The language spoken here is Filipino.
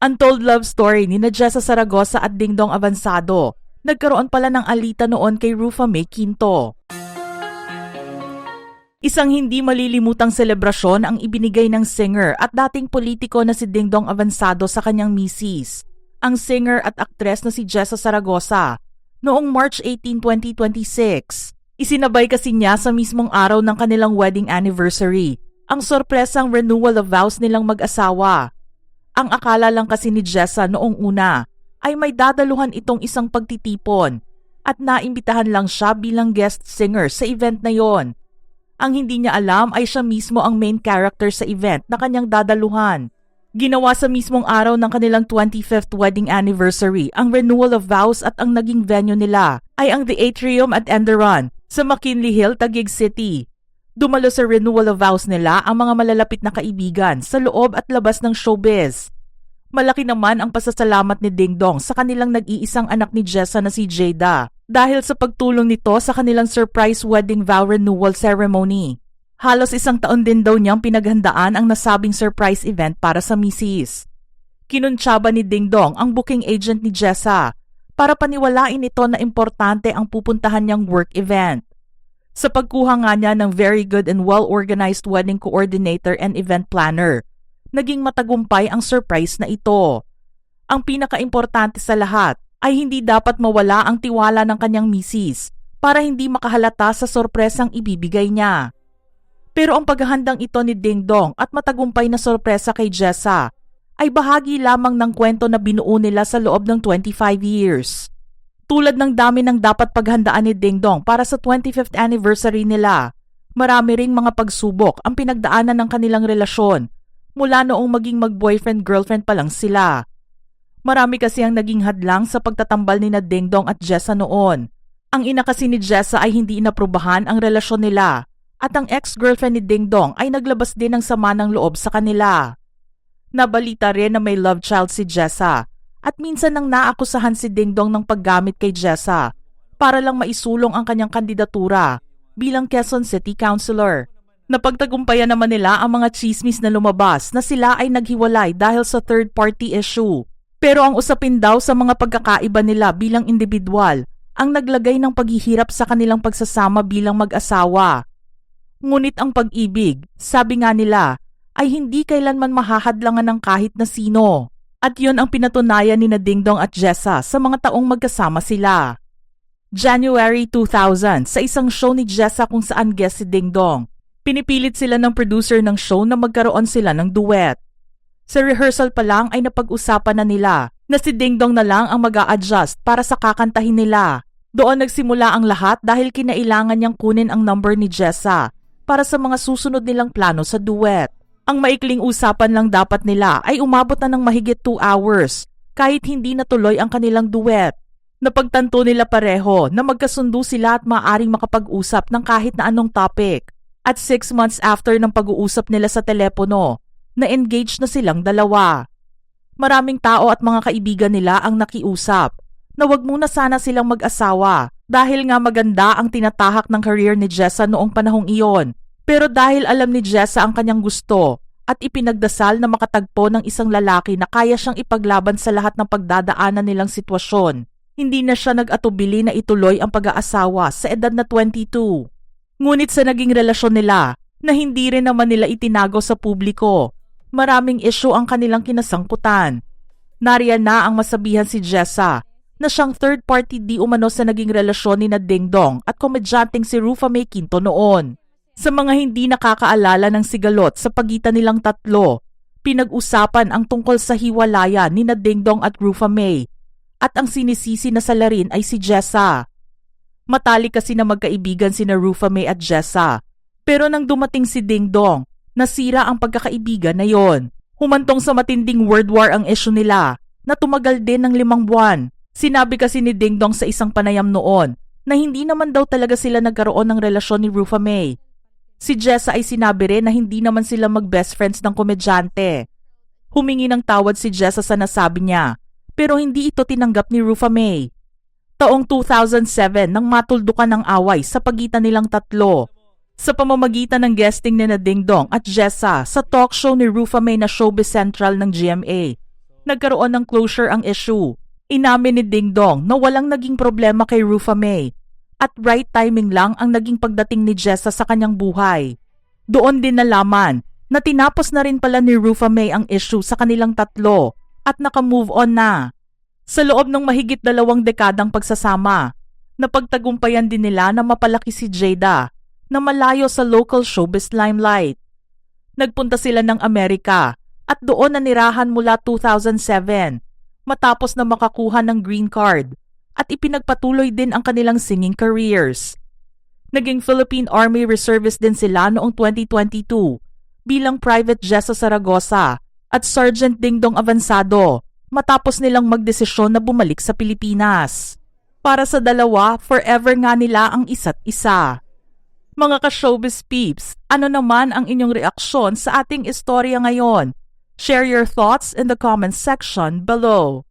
Untold love story ni Jessa Zaragoza at Dingdong Avansado. Nagkaroon pala ng alita noon kay Rufa May Quinto. Isang hindi malilimutang selebrasyon ang ibinigay ng singer at dating politiko na si Dingdong Avansado sa kanyang misis, ang singer at aktres na si Jessa Zaragoza, noong March 18, 2026. Isinabay kasi niya sa mismong araw ng kanilang wedding anniversary ang sorpresang renewal of vows nilang mag-asawa. Ang akala lang kasi ni Jessa noong una ay may dadaluhan itong isang pagtitipon at naimbitahan lang siya bilang guest singer sa event na yon. Ang hindi niya alam ay siya mismo ang main character sa event na kanyang dadaluhan. Ginawa sa mismong araw ng kanilang 25th wedding anniversary ang renewal of vows at ang naging venue nila ay ang The Atrium at Enderun sa McKinley Hill, Taguig City. Dumalo sa renewal of vows nila ang mga malalapit na kaibigan sa loob at labas ng showbiz. Malaki naman ang pasasalamat ni Dingdong sa kanilang nag-iisang anak ni Jessa na si Jada dahil sa pagtulong nito sa kanilang surprise wedding vow renewal ceremony. Halos isang taon din daw niyang pinaghandaan ang nasabing surprise event para sa misis. Kinuntsaba ni Dingdong ang booking agent ni Jessa para paniwalain ito na importante ang pupuntahan niyang work event. Sa pagkuha nga niya ng very good and well-organized wedding coordinator and event planner, naging matagumpay ang surprise na ito. Ang pinaka-importante sa lahat ay hindi dapat mawala ang tiwala ng kanyang misis para hindi makahalata sa sorpresang ibibigay niya. Pero ang paghahandang ito ni Dingdong at matagumpay na sorpresa kay Jessa ay bahagi lamang ng kwento na binuo nila sa loob ng 25 years. Tulad ng dami ng dapat paghandaan ni Dingdong para sa 25th anniversary nila, marami ring mga pagsubok ang pinagdaanan ng kanilang relasyon mula noong maging mag-boyfriend-girlfriend pa lang sila. Marami kasi ang naging hadlang sa pagtatambal ni Dingdong at Jessa noon. Ang ina kasi ni Jessa ay hindi inaprubahan ang relasyon nila at ang ex-girlfriend ni Dingdong ay naglabas din ng sama ng loob sa kanila. Nabalita rin na may love child si Jessa at minsan nang naakusahan si Dingdong ng paggamit kay Jessa para lang maisulong ang kanyang kandidatura bilang Quezon City Councilor. Napagtagumpayan naman nila ang mga chismis na lumabas na sila ay naghiwalay dahil sa third-party issue. Pero ang usapin daw sa mga pagkakaiba nila bilang individual ang naglagay ng paghihirap sa kanilang pagsasama bilang mag-asawa. Ngunit ang pag-ibig, sabi nga nila, ay hindi kailanman mahahadlangan ng kahit na sino. At yun ang pinatunayan ni Dingdong at Jessa sa mga taong magkasama sila. January 2000, sa isang show ni Jessa kung saan guest si Dingdong, pinipilit sila ng producer ng show na magkaroon sila ng duet. Sa rehearsal pa lang ay napag-usapan na nila na si Dingdong na lang ang mag-a-adjust para sa kakantahin nila. Doon nagsimula ang lahat dahil kinailangan niyang kunin ang number ni Jessa para sa mga susunod nilang plano sa duet. Ang maikling usapan lang dapat nila ay umabot na ng mahigit 2 hours kahit hindi natuloy ang kanilang duet. Napagtanto nila pareho na magkasundo sila at maaaring makapag-usap ng kahit na anong topic. At 6 months after ng pag-uusap nila sa telepono, na-engage na silang dalawa. Maraming tao at mga kaibigan nila ang nakiusap na wag muna sana silang mag-asawa dahil nga maganda ang tinatahak ng career ni Jessa noong panahong iyon. Pero dahil alam ni Jessa ang kanyang gusto at ipinagdasal na makatagpo ng isang lalaki na kaya siyang ipaglaban sa lahat ng pagdadaanan nilang sitwasyon, hindi na siya nag-atubili na ituloy ang pag-aasawa sa edad na 22. Ngunit sa naging relasyon nila, na hindi rin naman nila itinago sa publiko, maraming issue ang kanilang kinasangkutan. Nariyan na ang masabihan si Jessa na siyang third party di umano sa naging relasyon ni Dingdong at komedyanteng si Rufa May Quinto noon. Sa mga hindi nakakaalala ng sigalot sa pagitan nilang tatlo, pinag-usapan ang tungkol sa hiwalayan ni Dingdong at Rufa May at ang sinisisi na salarin ay si Jessa. Matalik kasi na magkaibigan sina Rufa May at Jessa, pero nang dumating si Dingdong, nasira ang pagkakaibigan na yon. Humantong sa matinding word war ang issue nila na tumagal din ng 5 buwan. Sinabi kasi ni Dingdong sa isang panayam noon na hindi naman daw talaga sila nagkaroon ng relasyon ni Rufa May. Si Jessa ay sinabi rin na hindi naman sila mag-best friends ng komedyante. Humingi ng tawad si Jessa sa nasabi niya, pero hindi ito tinanggap ni Rufa May. Taong 2007 nang matuldukan ng away sa pagitan nilang tatlo sa pamamagitan ng guesting ni Dingdong at Jessa sa talk show ni Rufa May na Showbiz Central ng GMA. Nagkaroon ng closure ang issue. Inamin ni Ding Dong na walang naging problema kay Rufa May at right timing lang ang naging pagdating ni Jessa sa kanyang buhay. Doon din nalaman na tinapos na rin pala ni Rufa May ang issue sa kanilang tatlo at naka-move on na. Sa loob ng mahigit 2 dekadang pagsasama, napagtagumpayan din nila na mapalaki si Jada na malayo sa local showbiz limelight. Nagpunta sila ng Amerika at doon nanirahan mula 2007 matapos na makakuha ng green card at ipinagpatuloy din ang kanilang singing careers. Naging Philippine Army Reservist din sila noong 2022 bilang Private Jessa Saragosa at Sergeant Dingdong Avansado matapos nilang magdesisyon na bumalik sa Pilipinas. Para sa dalawa, forever nga nila ang isa't isa. Mga ka-showbiz peeps, ano naman ang inyong reaksyon sa ating istorya ngayon? Share your thoughts in the comments section below.